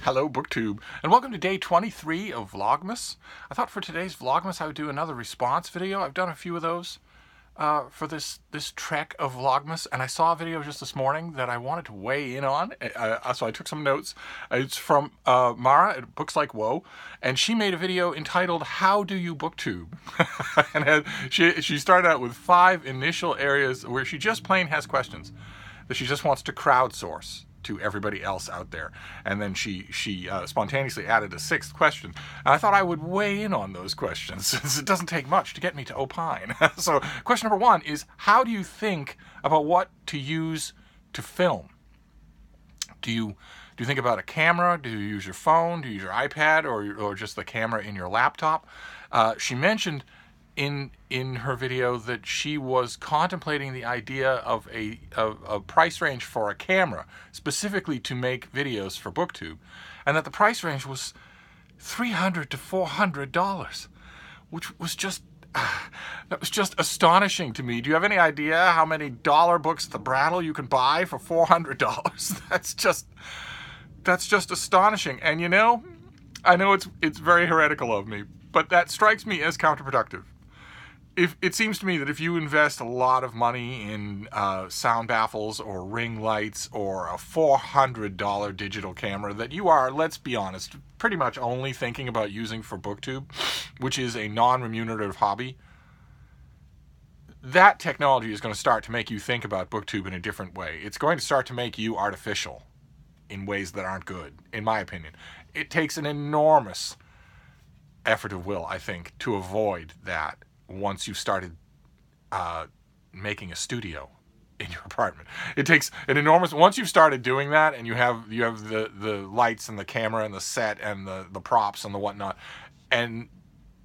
Hello, BookTube, and welcome to day 23 of Vlogmas. I thought for today's Vlogmas I would do another response video. I've done a few of those for this trek of Vlogmas, and I saw a video just this morning that I wanted to weigh in on, so I took some notes. It's from Mara at Books Like Whoa, and she made a video entitled, How Do You BookTube? And she started out with 5 initial areas where she just plain has questions that she just wants to crowdsource to everybody else out there. And then she spontaneously added a 6th question. And I thought I would weigh in on those questions, since it doesn't take much to get me to opine. So question number 1 is, how do you think about what to use to film? Do you think about a camera? Do you use your phone? Do you use your iPad, or just the camera in your laptop? She mentioned in her video that she was contemplating the idea of a price range for a camera, specifically to make videos for BookTube, and that the price range was $300 to $400, which was just that was just astonishing to me. Do you have any idea how many dollar books at the Brattle you can buy for $400? That's just astonishing. And you know, I know it's very heretical of me, but that strikes me as counterproductive. It seems to me that if you invest a lot of money in sound baffles or ring lights or a $400 digital camera that you are, let's be honest, pretty much only thinking about using for BookTube, which is a non-remunerative hobby, that technology is going to start to make you think about BookTube in a different way. It's going to start to make you artificial in ways that aren't good, in my opinion. It takes an enormous effort of will, I think, to avoid that. Once you've started making a studio in your apartment, it takes an enormous. Once you've started doing that, and you have the lights and the camera and the set and the props and the whatnot, and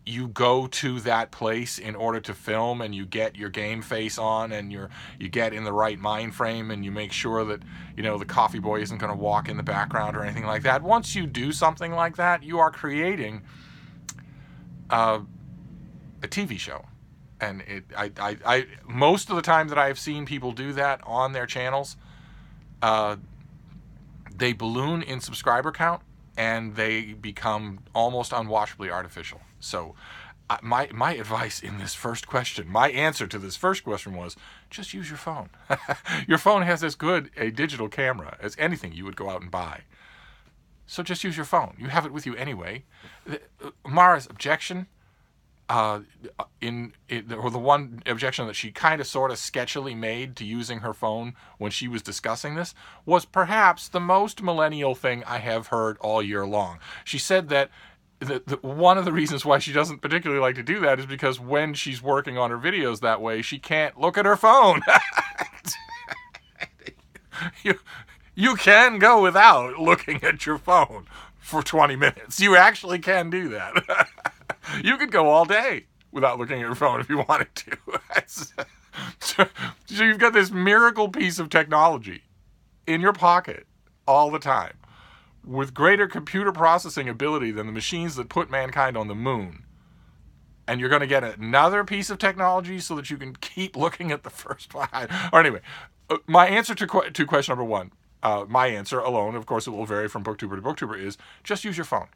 you go to that place in order to film, and you get your game face on, and you get in the right mind frame, and you make sure that the coffee boy isn't going to walk in the background or anything like that. Once you do something like that, you are creating a TV show. And I most of the time that I've seen people do that on their channels, they balloon in subscriber count and they become almost unwatchably artificial. So my advice in this first question, my answer to this first question was, just use your phone. Your phone has as good a digital camera as anything you would go out and buy. So just use your phone. You have it with you anyway. Mara's objection, or the one objection that she kind of sort of sketchily made to using her phone when she was discussing this, was perhaps the most millennial thing I have heard all year long. She said that one of the reasons why she doesn't particularly like to do that is because when she's working on her videos that way, she can't look at her phone. You can go without looking at your phone for 20 minutes. You actually can do that. You could go all day without looking at your phone if you wanted to. So you've got this miracle piece of technology in your pocket all the time, with greater computer processing ability than the machines that put mankind on the moon. And you're going to get another piece of technology so that you can keep looking at the first one. Or anyway, my answer to question number 1, my answer alone, of course it will vary from booktuber to booktuber, is just use your phone.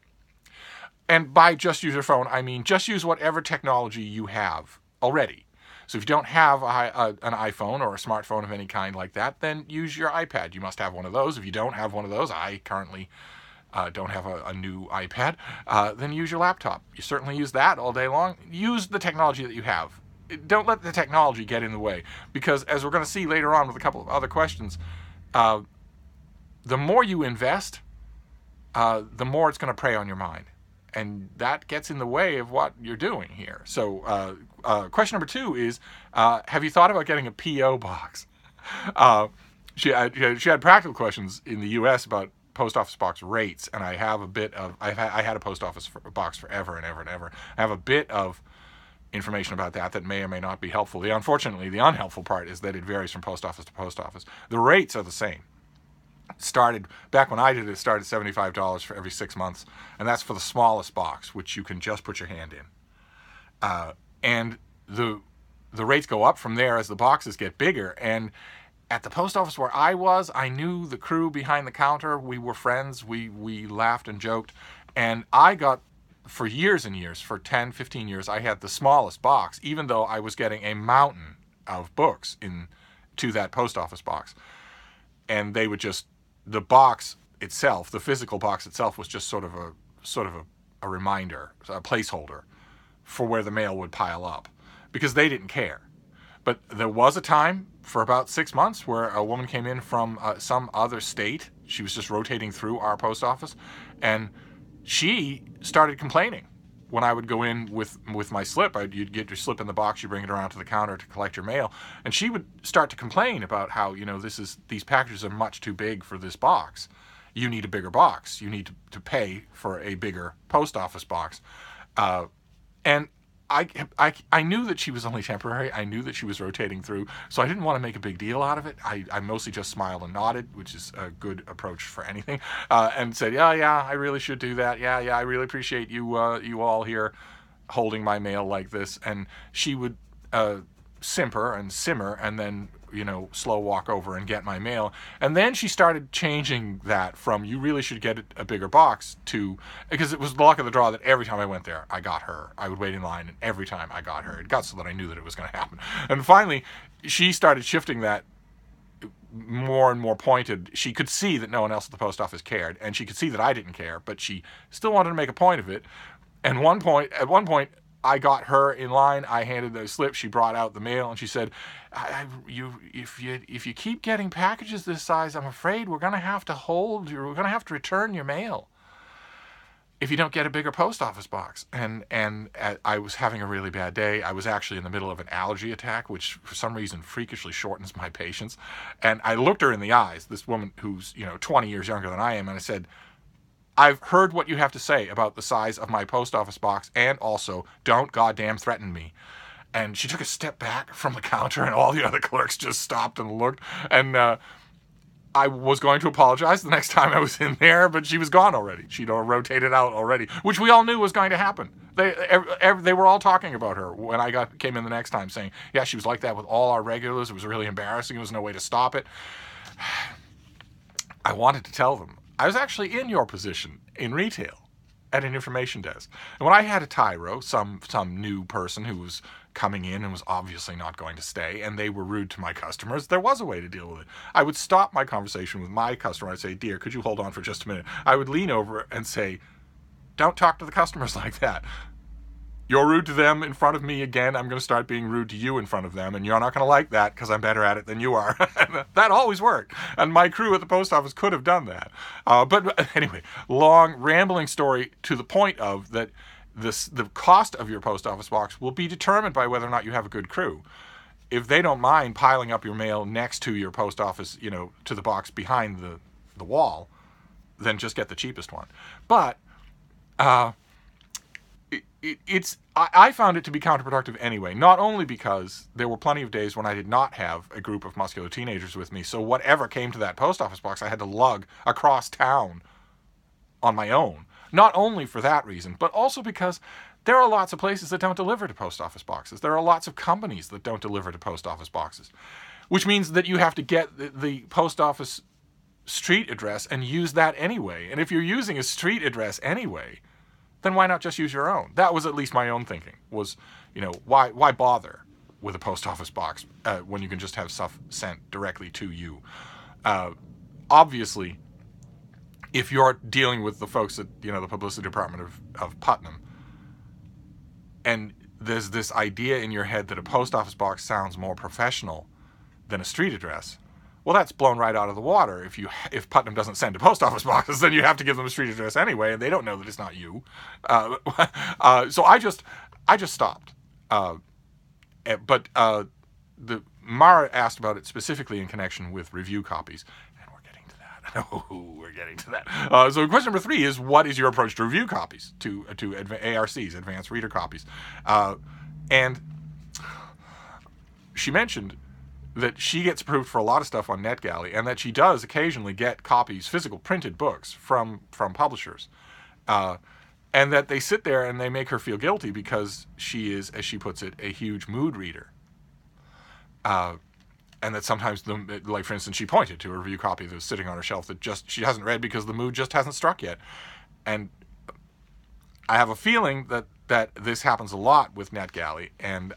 And by just use your phone, I mean just use whatever technology you have already. So if you don't have an iPhone or a smartphone of any kind like that, then use your iPad. You must have one of those. If you don't have one of those, I currently don't have a new iPad, then use your laptop. You certainly use that all day long. Use the technology that you have. Don't let the technology get in the way, because as we're going to see later on with a couple of other questions, the more you invest, the more it's going to prey on your mind. And that gets in the way of what you're doing here. So question number 2 is, have you thought about getting a P.O. box? She had practical questions in the U.S. about post office box rates, and I have a bit of, I had a post office box forever and ever and ever. I have a bit of information about that may or may not be helpful. Unfortunately, the unhelpful part is that it varies from post office to post office. The rates are the same. Started back when I did it, started $75 for every 6 months, and that's for the smallest box, which you can just put your hand in. And the rates go up from there as the boxes get bigger, and at the post office where I was, I knew the crew behind the counter. We were friends. We laughed and joked. And I got, for years and years, for 10, 15 years, I had the smallest box, even though I was getting a mountain of books to that post office box. And they would just, the box itself, the physical box itself, was just sort of a reminder, a placeholder for where the mail would pile up, because they didn't care. But there was a time for about 6 months where a woman came in from some other state. She was just rotating through our post office, and she started complaining when I would go in with my slip. You'd get your slip in the box, you bring it around to the counter to collect your mail, and she would start to complain about how, these packages are much too big for this box. You need a bigger box. You need to pay for a bigger post office box. And I knew that she was only temporary. I knew that she was rotating through, so I didn't want to make a big deal out of it. I mostly just smiled and nodded, which is a good approach for anything, and said, yeah, I really should do that. Yeah, I really appreciate you all here holding my mail like this. And she would simper and simmer, and then slow walk over and get my mail. And then she started changing that from, you really should get a bigger box, to, because it was the luck of the draw that every time I went there, I got her. I would wait in line, and every time I got her. It got so that I knew that it was going to happen. And finally, she started shifting that more and more pointed. She could see that no one else at the post office cared, and she could see that I didn't care, but she still wanted to make a point of it. And at one point, I got her in line. I handed the slip. She brought out the mail, and she said, if you keep getting packages this size, I'm afraid we're going to have to return your mail if you don't get a bigger post office box. And I was having a really bad day. I was actually in the middle of an allergy attack, which for some reason freakishly shortens my patience. And I looked her in the eyes, this woman who's 20 years younger than I am, and I said, I've heard what you have to say about the size of my post office box, and also, don't goddamn threaten me. And she took a step back from the counter, and all the other clerks just stopped and looked. And I was going to apologize the next time I was in there, but she was gone already. She'd rotated out already, which we all knew was going to happen. They were all talking about her when I came in the next time, saying, yeah, she was like that with all our regulars. It was really embarrassing. There was no way to stop it. I wanted to tell them, I was actually in your position in retail at an information desk. And when I had a tyro, some new person who was coming in and was obviously not going to stay, and they were rude to my customers, there was a way to deal with it. I would stop my conversation with my customer. I'd say, dear, could you hold on for just a minute? I would lean over and say, don't talk to the customers like that. You're rude to them in front of me again, I'm going to start being rude to you in front of them, and you're not going to like that because I'm better at it than you are. That always worked. And my crew at the post office could have done that. But anyway, long, rambling story to the point of that the cost of your post office box will be determined by whether or not you have a good crew. If they don't mind piling up your mail next to your post office, to the box behind the wall, then just get the cheapest one. But I found it to be counterproductive anyway, not only because there were plenty of days when I did not have a group of muscular teenagers with me, so whatever came to that post office box I had to lug across town on my own. Not only for that reason, but also because there are lots of places that don't deliver to post office boxes. There are lots of companies that don't deliver to post office boxes, which means that you have to get the post office street address and use that anyway. And if you're using a street address anyway, then why not just use your own? That was at least my own thinking, was, why bother with a post office box when you can just have stuff sent directly to you? Obviously, if you're dealing with the folks at, the publicity department of Putnam, and there's this idea in your head that a post office box sounds more professional than a street address, well, that's blown right out of the water. If Putnam doesn't send to post office boxes, then you have to give them a street address anyway, and they don't know that it's not you. So I just stopped. But Mara asked about it specifically in connection with review copies, and we're getting to that. Oh, we're getting to that. So question number 3 is, what is your approach to review copies, to ARCs, advanced reader copies? And she mentioned that she gets approved for a lot of stuff on NetGalley, and that she does occasionally get copies, physical printed books from publishers, and that they sit there and they make her feel guilty because she is, as she puts it, a huge mood reader. and that sometimes, like for instance, she pointed to a review copy that was sitting on her shelf that she hasn't read because the mood just hasn't struck yet. And I have a feeling that this happens a lot with NetGalley, and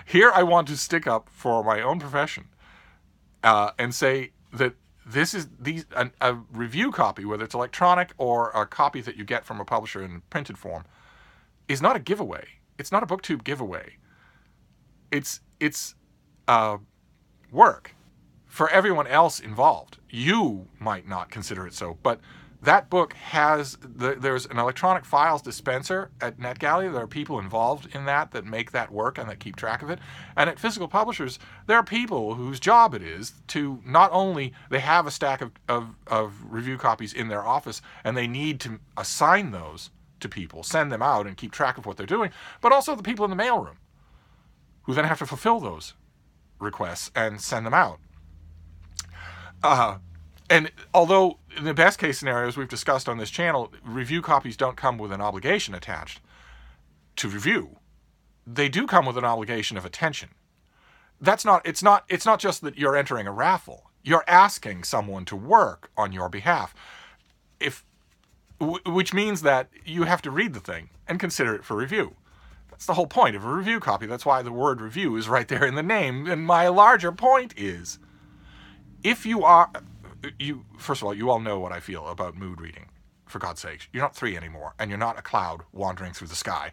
here I want to stick up for my own profession and say that a review copy, whether it's electronic or a copy that you get from a publisher in printed form, is not a giveaway. It's not a BookTube giveaway. It's work for everyone else involved. You might not consider it so, but that book has, there's an electronic files dispenser at NetGalley. There are people involved in that make that work and that keep track of it. And at physical publishers, there are people whose job it is to not only, they have a stack of review copies in their office, and they need to assign those to people, send them out and keep track of what they're doing, but also the people in the mailroom who then have to fulfill those requests and send them out. And although in the best case scenarios we've discussed on this channel, review copies don't come with an obligation attached to review. They do come with an obligation of attention. It's not just that you're entering a raffle. You're asking someone to work on your behalf. Which means that you have to read the thing and consider it for review. That's the whole point of a review copy. That's why the word review is right there in the name. And my larger point is, if you are... first of all, you all know what I feel about mood reading. For God's sakes, you're not 3 anymore, and you're not a cloud wandering through the sky.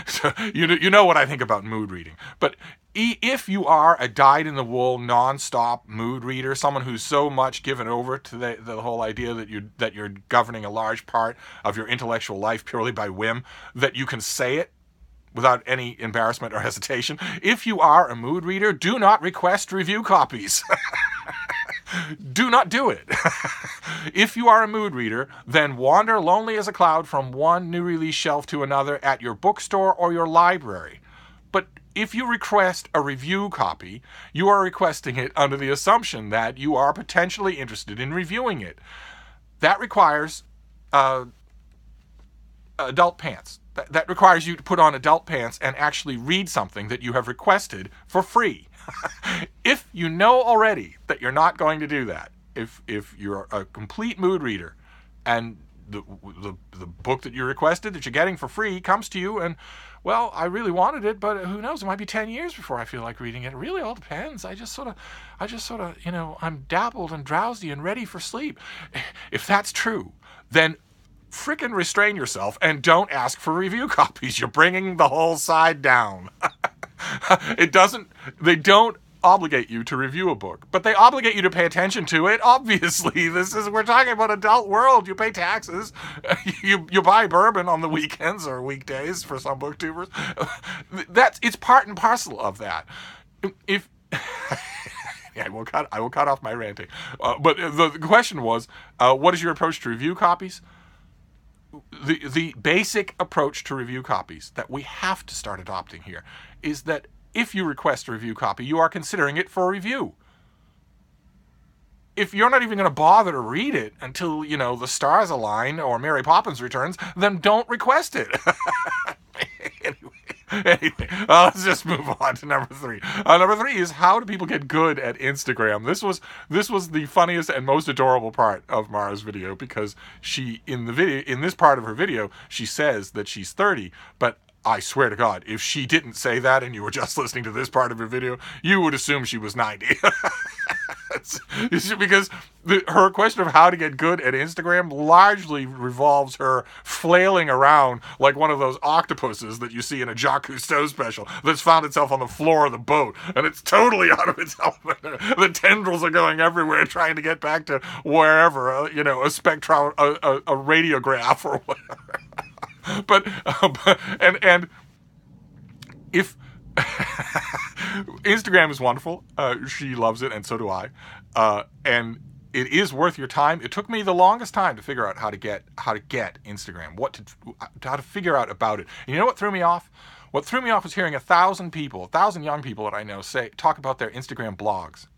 So you know what I think about mood reading. But if you are a dyed-in-the-wool, non-stop mood reader, someone who's so much given over to the whole idea that you're governing a large part of your intellectual life purely by whim, that you can say it without any embarrassment or hesitation, if you are a mood reader, do not request review copies. Do not do it. If you are a mood reader, then wander lonely as a cloud from one new release shelf to another at your bookstore or your library. But if you request a review copy, you are requesting it under the assumption that you are potentially interested in reviewing it. That requires adult pants. That requires you to put on adult pants and actually read something that you have requested for free. If you know already that you're not going to do that, if you're a complete mood reader and the book that you requested that you're getting for free comes to you and, well, I really wanted it, but who knows, it might be 10 years before I feel like reading it. It really all depends. I just sort of, I'm dappled and drowsy and ready for sleep. If that's true, then frickin' restrain yourself and don't ask for review copies. You're bringing the whole side down. They don't obligate you to review a book, but they obligate you to pay attention to it. Obviously, we're talking about adult world. You pay taxes. You buy bourbon on the weekends or weekdays for some booktubers. It's part and parcel of that. Yeah, I will cut off my ranting. But the question was, what is your approach to review copies? The basic approach to review copies that we have to start adopting here is that if you request a review copy, you are considering it for review. If you're not even going to bother to read it until, the stars align or Mary Poppins returns, then don't request it. Anyway, let's just move on to number 3. Number 3 is, how do people get good at Instagram? This was the funniest and most adorable part of Mara's video, because in this part of her video, she says that she's 30, but I swear to God, if she didn't say that and you were just listening to this part of her video, you would assume she was 90. Because her question of how to get good at Instagram largely revolves her flailing around like one of those octopuses that you see in a Jacques Cousteau special that's found itself on the floor of the boat, and it's totally out of its element. The tendrils are going everywhere trying to get back to wherever, a radiograph or whatever. But if Instagram is wonderful, she loves it, and so do I, and it is worth your time. It took me the longest time to figure out how to get Instagram, how to figure out about it. And you know what threw me off? What threw me off was hearing 1,000 young people that I know talk about their Instagram blogs,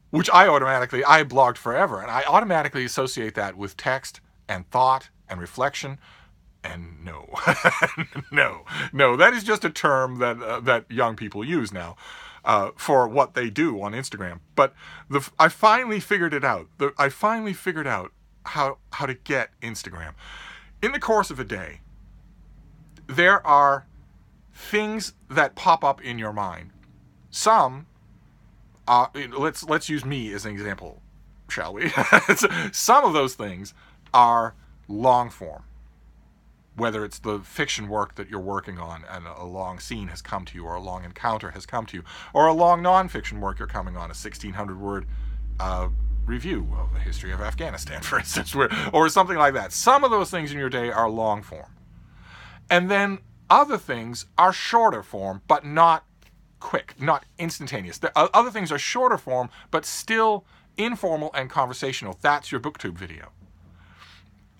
which I blogged forever, and I automatically associate that with text and thought and reflection. And no, no, that is just a term that that young people use now for what they do on Instagram. But I finally figured it out. I finally figured out how to get Instagram. In the course of a day, there are things that pop up in your mind. Some, let's use me as an example, shall we? Some of those things are long form. Whether it's the fiction work that you're working on and a long scene has come to you, or a long encounter has come to you, or a long nonfiction work you're coming on, a 1,600-word review of the history of Afghanistan, for instance, or something like that. Some of those things in your day are long form. And then other things are shorter form, but not quick, not instantaneous. The other things are shorter form, but still informal and conversational. That's your BookTube video.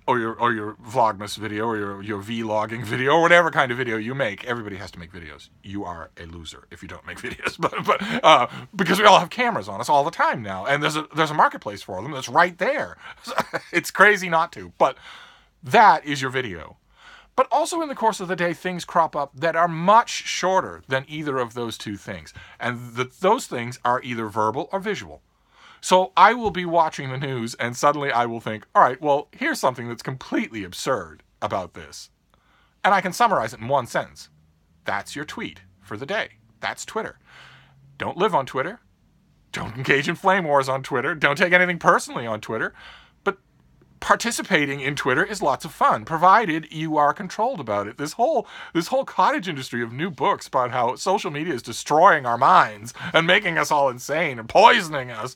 Or your Vlogmas video, or your vlogging video, or whatever kind of video you make. Everybody has to make videos. You are a loser if you don't make videos, but because we all have cameras on us all the time now, and there's a marketplace for them that's right there. It's crazy not to, but that is your video. But also in the course of the day, things crop up that are much shorter than either of those two things, and those things are either verbal or visual. So I will be watching the news and suddenly I will think, all right, well, here's something that's completely absurd about this. And I can summarize it in one sentence. That's your tweet for the day. That's Twitter. Don't live on Twitter. Don't engage in flame wars on Twitter. Don't take anything personally on Twitter. But participating in Twitter is lots of fun, provided you are controlled about it. This whole cottage industry of new books about how social media is destroying our minds and making us all insane and poisoning us.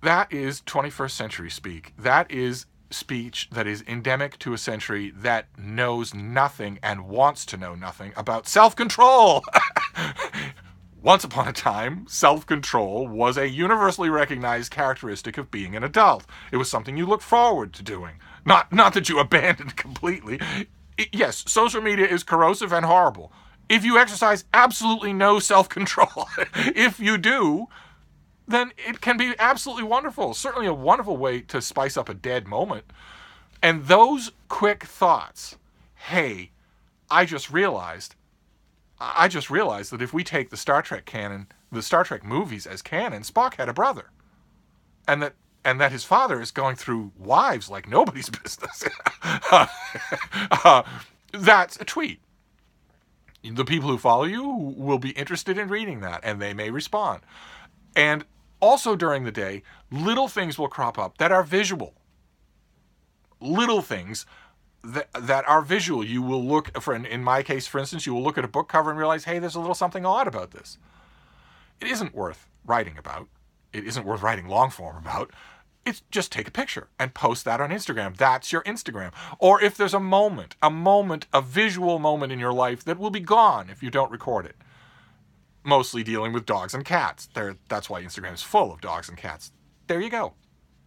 That is 21st century speak. That is speech that is endemic to a century that knows nothing and wants to know nothing about self-control. Once upon a time, self-control was a universally recognized characteristic of being an adult. It was something you looked forward to doing. Not that you abandoned completely. Yes, social media is corrosive and horrible. If you exercise absolutely no self-control, if you do, then it can be absolutely wonderful. Certainly a wonderful way to spice up a dead moment. And those quick thoughts, hey, I just realized that if we take the Star Trek canon, the Star Trek movies as canon, Spock had a brother. And that his father is going through wives like nobody's business. That's a tweet. The people who follow you will be interested in reading that, and they may respond. And also during the day, little things will crop up that are visual. Little things that are visual. You will look, in my case, for instance, you will look at a book cover and realize, hey, there's a little something odd about this. It isn't worth writing about. It isn't worth writing long form about. It's just take a picture and post that on Instagram. That's your Instagram. Or if there's a visual moment in your life that will be gone if you don't record it. Mostly dealing with dogs and cats. That's why Instagram is full of dogs and cats. There you go.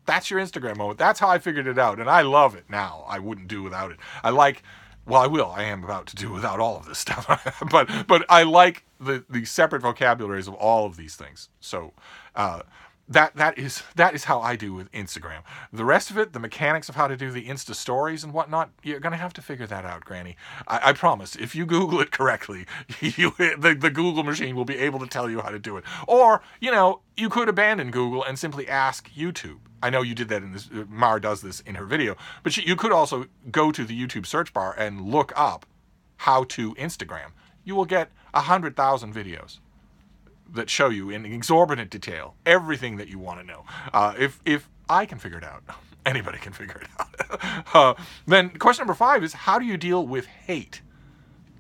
That's your Instagram moment. That's how I figured it out, and I love it now. I wouldn't do without it. I will. I am about to do without all of this stuff. but I like the separate vocabularies of all of these things. So that is how I do with Instagram. The rest of it, the mechanics of how to do the Insta stories and whatnot, you're going to have to figure that out, Granny. I promise. If you Google it correctly, the Google machine will be able to tell you how to do it. Or, you could abandon Google and simply ask YouTube. I know you did that in this. Mara does this in her video. But you could also go to the YouTube search bar and look up how to Instagram. You will get 100,000 videos that show you in exorbitant detail everything that you want to know. If I can figure it out, anybody can figure it out. Then question number 5 is, how do you deal with hate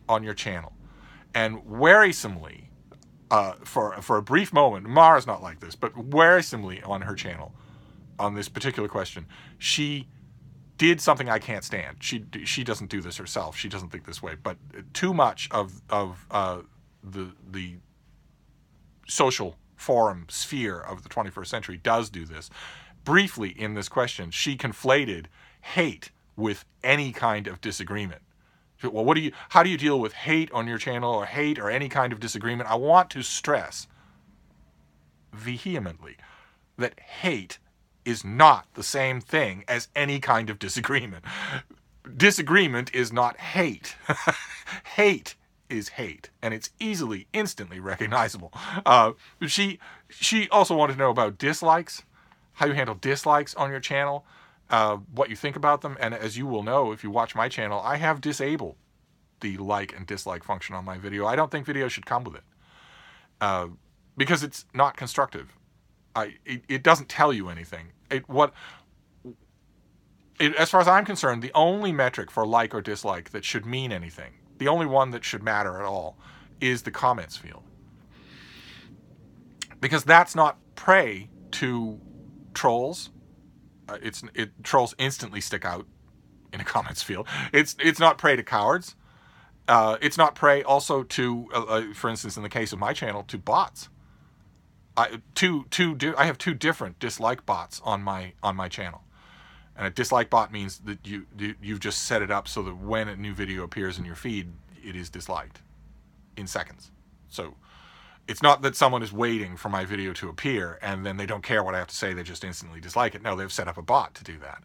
on your channel? And wearisomely, for a brief moment, Mara's not like this, but wearisomely on her channel, on this particular question, she did something I can't stand. She doesn't do this herself. She doesn't think this way, but too much of the social forum sphere of the 21st century does do this. Briefly in this question, she conflated hate with any kind of disagreement. Well, how do you deal with hate on your channel, or hate or any kind of disagreement? I want to stress vehemently that hate is not the same thing as any kind of disagreement. Disagreement is not hate. Hate is hate, and it's instantly recognizable. She also wanted to know about dislikes, how you handle dislikes on your channel, what you think about them. And as you will know, if you watch my channel, I have disabled the like and dislike function on my video. I don't think videos should come with it, because it's not constructive. It doesn't tell you anything. As far as I'm concerned, the only metric for like or dislike that should mean anything, the only one that should matter at all, is the comments field. Because that's not prey to trolls. Trolls instantly stick out in a comments field. It's not prey to cowards. It's not prey also to, for instance, in the case of my channel, to bots. I have two different dislike bots on my channel. And a dislike bot means that you've just set it up so that when a new video appears in your feed, it is disliked in seconds. So it's not that someone is waiting for my video to appear and then they don't care what I have to say, they just instantly dislike it. No, they've set up a bot to do that.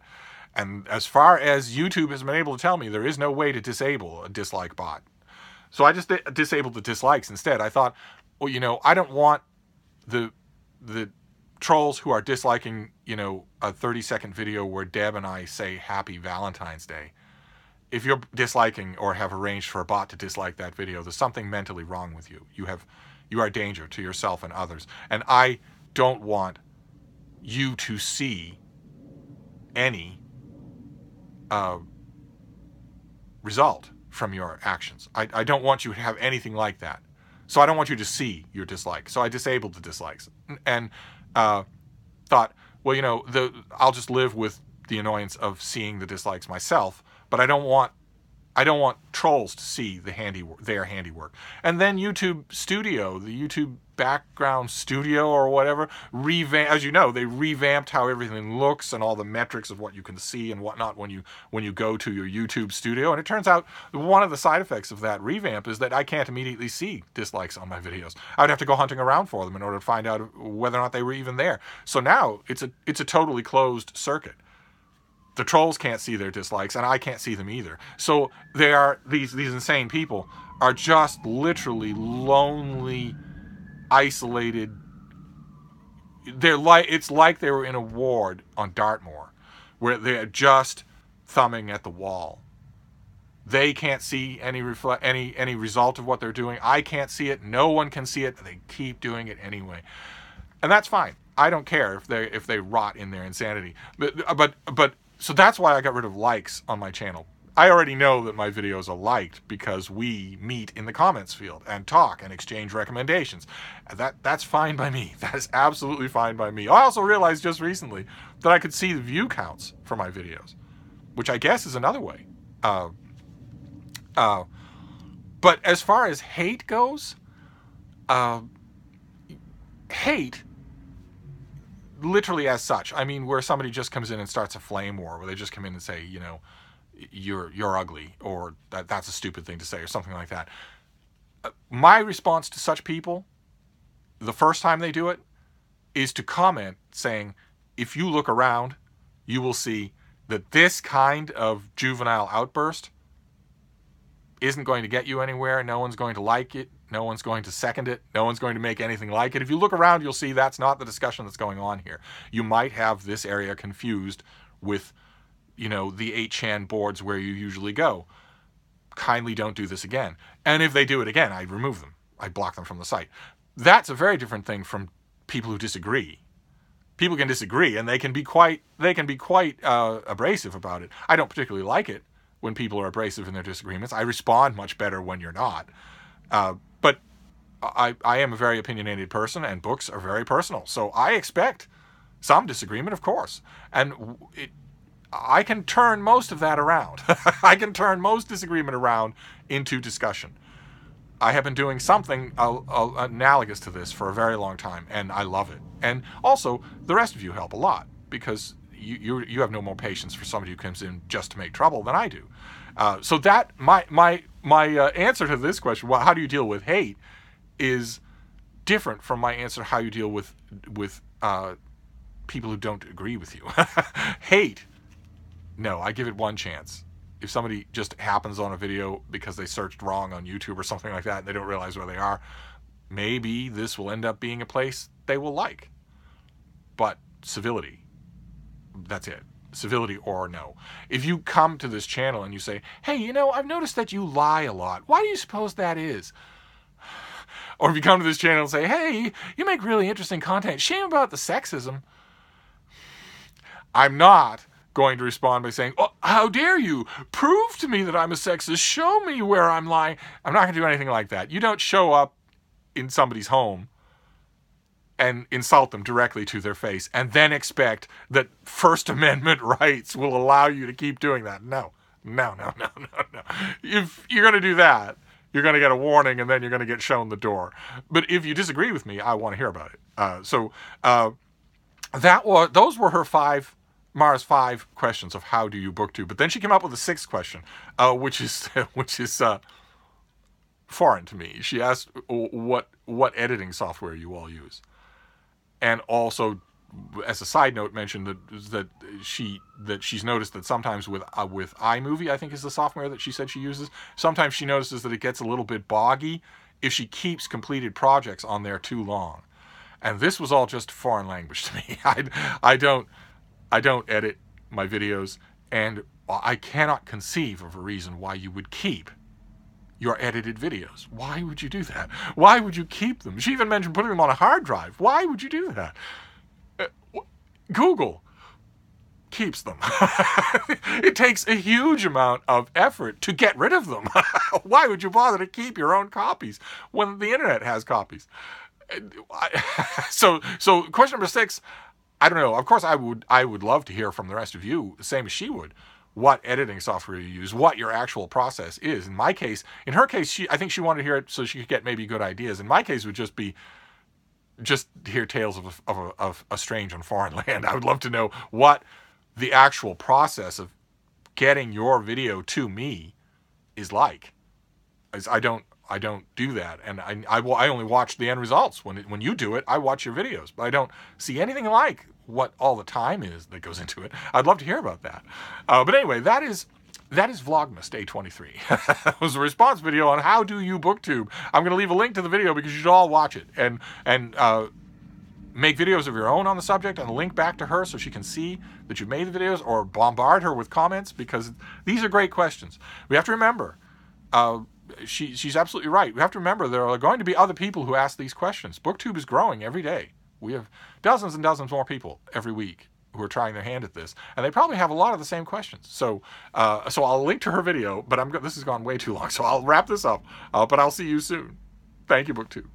And as far as YouTube has been able to tell me, there is no way to disable a dislike bot. So I just disabled the dislikes instead. I thought, well, you know, I don't want the trolls who are disliking, you know, a 30-second video where Deb and I say Happy Valentine's Day. If you're disliking or have arranged for a bot to dislike that video, there's something mentally wrong with you. You are a danger to yourself and others. And I don't want you to see any result from your actions. I don't want you to have anything like that. So I don't want you to see your dislike. So I disabled the dislikes and thought, well, you know, I'll just live with the annoyance of seeing the dislikes myself, but I don't want trolls to see their handiwork. And then YouTube Studio, the YouTube background studio or whatever, as you know, they revamped how everything looks and all the metrics of what you can see and whatnot when you go to your YouTube Studio. And it turns out one of the side effects of that revamp is that I can't immediately see dislikes on my videos. I would have to go hunting around for them in order to find out whether or not they were even there. So now it's a totally closed circuit. The trolls can't see their dislikes, and I can't see them either. So these insane people are just literally lonely, isolated. It's like they were in a ward on Dartmoor, where they're just thumbing at the wall. They can't see any result of what they're doing. I can't see it. No one can see it. They keep doing it anyway, and that's fine. I don't care if they rot in their insanity. But so that's why I got rid of likes on my channel. I already know that my videos are liked because we meet in the comments field and talk and exchange recommendations. That's fine by me. That is absolutely fine by me. I also realized just recently that I could see the view counts for my videos, which I guess is another way. But as far as hate goes, hate, literally as such, I mean, where somebody just comes in and starts a flame war, where they just come in and say, you know, you're ugly, or that's a stupid thing to say, or something like that. My response to such people, the first time they do it, is to comment saying, if you look around, you will see that this kind of juvenile outburst isn't going to get you anywhere. No one's going to like it. No one's going to second it. No one's going to make anything like it. If you look around, you'll see that's not the discussion that's going on here. You might have this area confused with, you know, the 8chan boards where you usually go. Kindly don't do this again. And if they do it again, I remove them. I block them from the site. That's a very different thing from people who disagree. People can disagree, and they can be quite abrasive about it. I don't particularly like it when people are abrasive in their disagreements. I respond much better when you're not. But I am a very opinionated person, and books are very personal. So I expect some disagreement, of course. And I can turn most of that around. I can turn most disagreement around into discussion. I have been doing something analogous to this for a very long time, and I love it. And also, the rest of you help a lot, because you have no more patience for somebody who comes in just to make trouble than I do. So that my answer to this question, well, how do you deal with hate, is different from my answer to how you deal with people who don't agree with you. Hate, no, I give it one chance. if somebody just happens on a video because they searched wrong on YouTube or something like that and they don't realize where they are, maybe this will end up being a place they will like. But civility, that's it. Civility or no. If you come to this channel and you say, hey, you know, I've noticed that you lie a lot. Why do you suppose that is? Or if you come to this channel and say, hey, you make really interesting content. Shame about the sexism. I'm not going to respond by saying, oh, how dare you? Prove to me that I'm a sexist. Show me where I'm lying. I'm not going to do anything like that. You don't show up in somebody's home and insult them directly to their face and then expect that First Amendment rights will allow you to keep doing that. No. If you're going to do that, you're going to get a warning and then you're going to get shown the door. But if you disagree with me, I want to hear about it. Those were Mara's 5 questions of how do you booktube. But then she came up with a 6th question, which is foreign to me. She asked what editing software you all use. And also, as a side note, mentioned that she's noticed that sometimes with iMovie, I think is the software that she said she uses, sometimes she notices that it gets a little bit boggy if she keeps completed projects on there too long. And this was all just foreign language to me. I don't edit my videos, and I cannot conceive of a reason why you would keep your edited videos. Why would you do that? Why would you keep them? She even mentioned putting them on a hard drive. Why would you do that? Google keeps them. It takes a huge amount of effort to get rid of them. Why would you bother to keep your own copies when the internet has copies? So question number 6, I don't know. Of course, I would love to hear from the rest of you, the same as she would, what editing software you use, what your actual process is. In her case, I think she wanted to hear it so she could get maybe good ideas. In my case, it would just be hear tales of a strange and foreign land. I would love to know what the actual process of getting your video to me is like. I don't do that, and I only watch the end results. When you do it, I watch your videos, but I don't see anything like what all the time is that goes into it. I'd love to hear about that. But anyway, that is Vlogmas Day 23. It was a response video on how do you booktube. I'm going to leave a link to the video because you should all watch it and make videos of your own on the subject and link back to her so she can see that you made the videos, or bombard her with comments, because these are great questions. We have to remember, she's absolutely right. We have to remember there are going to be other people who ask these questions. BookTube is growing every day. We have dozens and dozens more people every week who are trying their hand at this, and they probably have a lot of the same questions. So I'll link to her video, but this has gone way too long, so I'll wrap this up. But I'll see you soon. Thank you, BookTube.